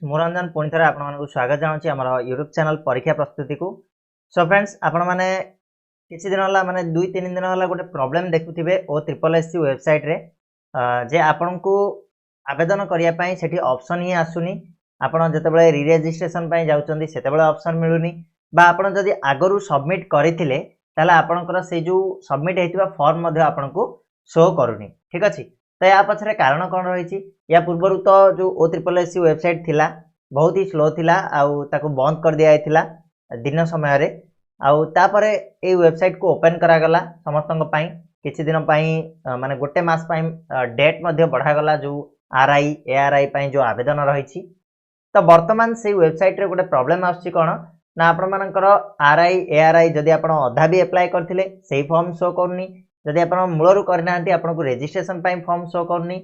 मु रंजन पुणी थे आपको स्वागत जनाऊँ आम यूट्यूब चैनल परीक्षा प्रस्तुति को। सो फ्रेंड्स आपण मैंने किसी दिन है माने 2-3 दिन है गोटे प्रॉब्लम देखुवे OSSC वेबसाइट रे जे आपण को आवेदन करने से ऑप्शन ही आसुनी। आपण जितेबाला रि रेजिस्ट्रेशन जाऊँगी से ऑप्शन मिलूनी बा आपण जदि आगरू सबमिट करते आपणकर से जो सबमिट होता फॉर्म आपण को शो करूनी। ठीक अच्छे तो या पछरे कारण कौन रही या पूर्वर तो जो OSSC वेबसाइट थिला बहुत ही स्लो थिला आउ ताको बंद कर दिया थिला दिन समय रे आउ तापरे ए वेबसाइट को ओपन करा गला समस्तन पई किछि दिन पई माने गोटे मास पई डेट मध्ये बढ़ा गला जो RI ARI पई जो आवेदन रही तो वर्तमान से वेबसाइट रे गोटे प्रॉब्लम आछि कोन ना आपण मानकर RI ARI जदि आपण अधा भी अप्लाई करथिले सेही फॉर्म शो करनी जदि आप मूलरू करना आपको रेजिस्ट्रेशन फॉर्म शो करनी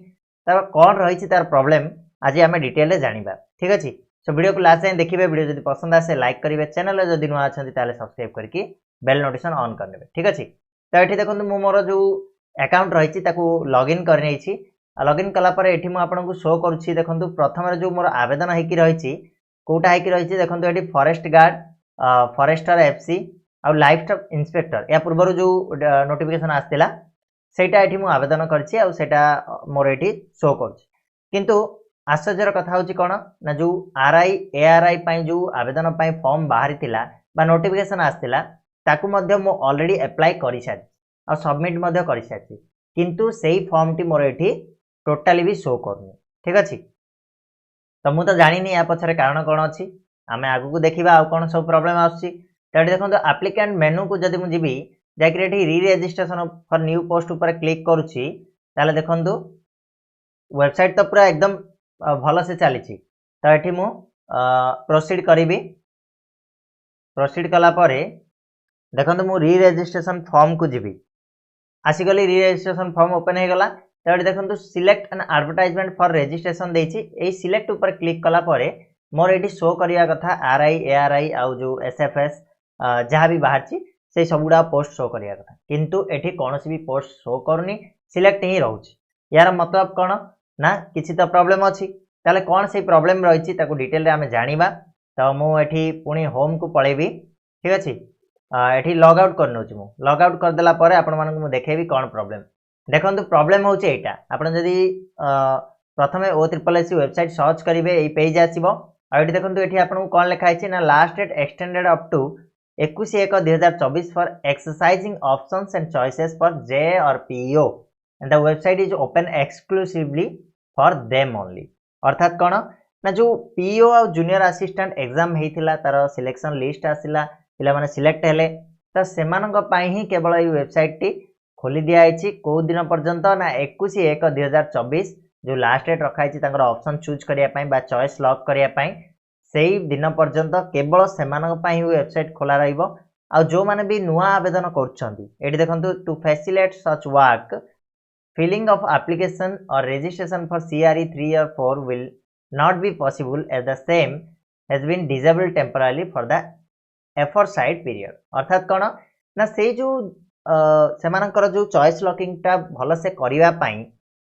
तार कौन रही तार प्रॉब्लम आज आम डिटेल जाना। ठीक अच्छे सो वीडियो को लास्ट टाइम देखिए वीडियो जब पसंद आसे लाइक करेंगे चैनल जब नुआ अच्छा सब्सक्राइब करके बेल नोटिफिकेशन ऑन करने। ठीक अच्छे तो ये देखो मु मोर जो अकाउंट रही लॉगिन करनी लॉगिन कलापर ये मुझे शो करुँची देखो प्रथम जो मोर आवेदन होगी रही कौटा होगी देखो ये फॉरेस्ट गार्ड फॉरेस्टर FC आउ लाइफ स्टॉक इंस्पेक्टर या पूर्व जो नोटिफिकेशन आसला सेटा एठी मु आवेदन करछि आउ सेटा मोर एठी शो करछि किंतु आश्चर्यर कथा होछि कोन ना जो RI ARI पई जो आवेदन पई फॉर्म बाहरी थिला बा नोटिफिकेशन आसला ताकू मध्य मु ऑलरेडी अप्लाई करि सारि आ सबमिट मध्य करि सारि किंतु सेही फॉर्म टी मोर एठी टोटली भी शो करनी। ठीक अछि तो मु तो जानिनी या पछरे कारण कोन अछि आमे आगु को देखिबा आ कोन सब प्रॉब्लम आछि। तो देखो एप्लिकेंट मेनू को जब मुझे जाकि रि रेजिस्ट्रेशन फॉर न्यू पोस्ट ऊपर क्लिक करुच्ची ताले देखो वेबसाइट तो पूरा एकदम भल से चली तो ये मु प्रोसीड करी प्रोसीड कला परे देखो मु रि रेजिस्ट्रेशन फॉर्म को जीवी आसीगली रि रेजिस्ट्रेशन फॉर्म ओपन हो गला तो ये देखो select an advertisement for registration देछि सिलेक्ट ऊपर क्लिक कला परे मोर ये शो करिया कथा RI ARI आउ जो SFS जहाँ भी बाहर से सबुड़ा पोस्ट शो करिया कथा किंतु एठी कौनसी भी पोस्ट शो करनी सिलेक्ट ही रहउछि यार मतलब कौन ना किसी तो प्रॉब्लम अच्छी ताले कौन से प्रॉब्लम रही ताको डिटेल रे आमे जानिबा। तो मु एठी पुणी होम को पळेबी। ठीक अछि एठी लॉग आउट कर नउछि मु लॉग आउट कर देला परे आपण मानक मु देखेबी कौन प्रॉब्लम देखंतु प्रॉब्लम होछि एटा आपण जदी प्रथमे OSSC वेबसाइट सर्च करिवे एई पेज आसीबो आ एठी देखंतु एठी आपण को कोन लिखा आछि ना last date extended up to 21/1/2024 for exercising options and choices for J or PO and the website is open exclusively for them only। अर्थात कौन ना जो PO और जूनियर असिस्टेंट एग्जाम होता तार सिलेक्शन लिस्ट आसला पिला माने सिलेक्ट हेले तो सेमानक पई ही केवल ये वेबसाइट टी खोली दिया आइछि को दिन पर्यंत ना 21/1/2024 जो लास्ट डेट रखाई तांकर ऑप्शन चूज करिया पई बा चॉइस लॉक करिया पई सेही दिन पर्यंत केवल सेमानक पई वेबसाइट खोला रहिबो आ जो माने भी नुआ आवेदन करछंती एठी देखंतु to facilitate such work filling of application और registration for CRE 3 or 4 will not be possible as the same has been disabled temporarily for the aforesaid period। अर्थात कोन ना से जो सेमानकर जो चॉइस लॉकिंग टा भलो से करिवा पई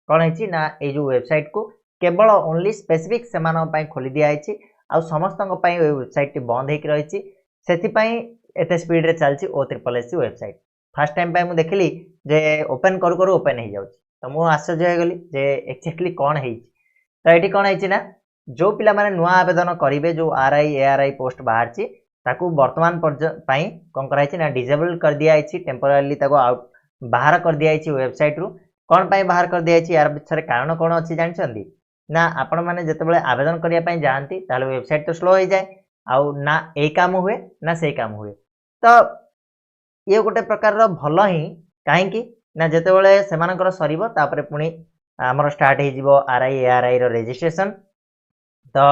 कोन हेची ना ए जो वेबसाइट को केवल ओनली स्पेसिफिक सेमानक पई खोली दिया आइछि आ समस्त वेबसाइट टी बंद होकर रही एत स्पीड रे चलती OSSC वेबसाइट फास्ट टाइम मुझे देखली जे ओपन करू करू ओपन हो जाउछि तो मु आश्चर्य हो गली जे एक्चुअली कौन है तो ये कौन है ना जो पिला माने नुआ आवेदन करेंगे जो RI ARI पोस्ट बाहर ताकू वर्तमान पई कौन कराई ना डिजेबल कर दिया टेम्पोरारी ताको आउट बाहर कर दिया वेबसाइट रु कौन पाई बाहर कर दिया यार पिछरे कारण कौन अच्छी जानते ना आपण मैंने जितेबाला आवेदन करने जाती ताहले वेबसाइट तो स्लो हो जाए आउ ना ए काम हुए ना से काम हुए तो ये गोटे प्रकार भल ही कहीं ना जितेबाला सेमानकर सरीबो तापरे पुणी आमर स्टार्ट हो RI ARI रो रजिस्ट्रेशन तो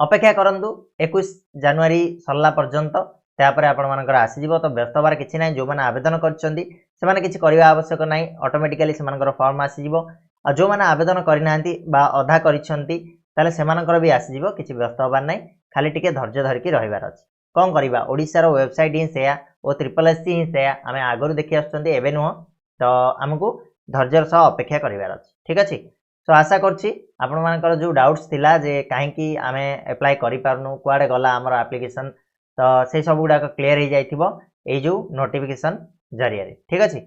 अपेक्षा करंतु 21 जनवरी सरला पर्यंत तापरे आपण मानकर आसीजिवो तो व्यस्त हबार किछि नै जो माने आवेदन करछंती से माने किछि करिवा आवश्यक नै ऑटोमेटिकली सेमानकर फॉर्म आसीजिवो आ जो माने आवेदन करिनांती बा अधा करिछंती ताले सेमानकर भी आसीजिवो किछि व्यस्त हबार नै खाली टिके धैर्य धरकी रहिबार अछि कोन करिबा ओडिसा रो वेबसाइट ही सेया OSSC ही सेया आमे आगरु देखि आछंती एबे नुह तो हमकु धैर्यर सह अपेक्षा करिबार अछि। ठीक अछि सो आशा करछि आपण मानकर जो डाउट्स थिला जे काहेकि आमे अप्लाई करि पारनु कुआडे गला हमर एप्लीकेशन तो से सब गुडा क्लियर हो जाइथिबो ए जो नोटिफिकेशन जरिया रे ठीक अछि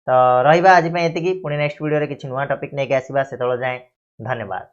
तो रहिबा आज पे एतिकी पुणी नेक्स्ट वीडियो रे किछि नुवा टॉपिक नै के आसीबा सेतळ जाय धन्यवाद।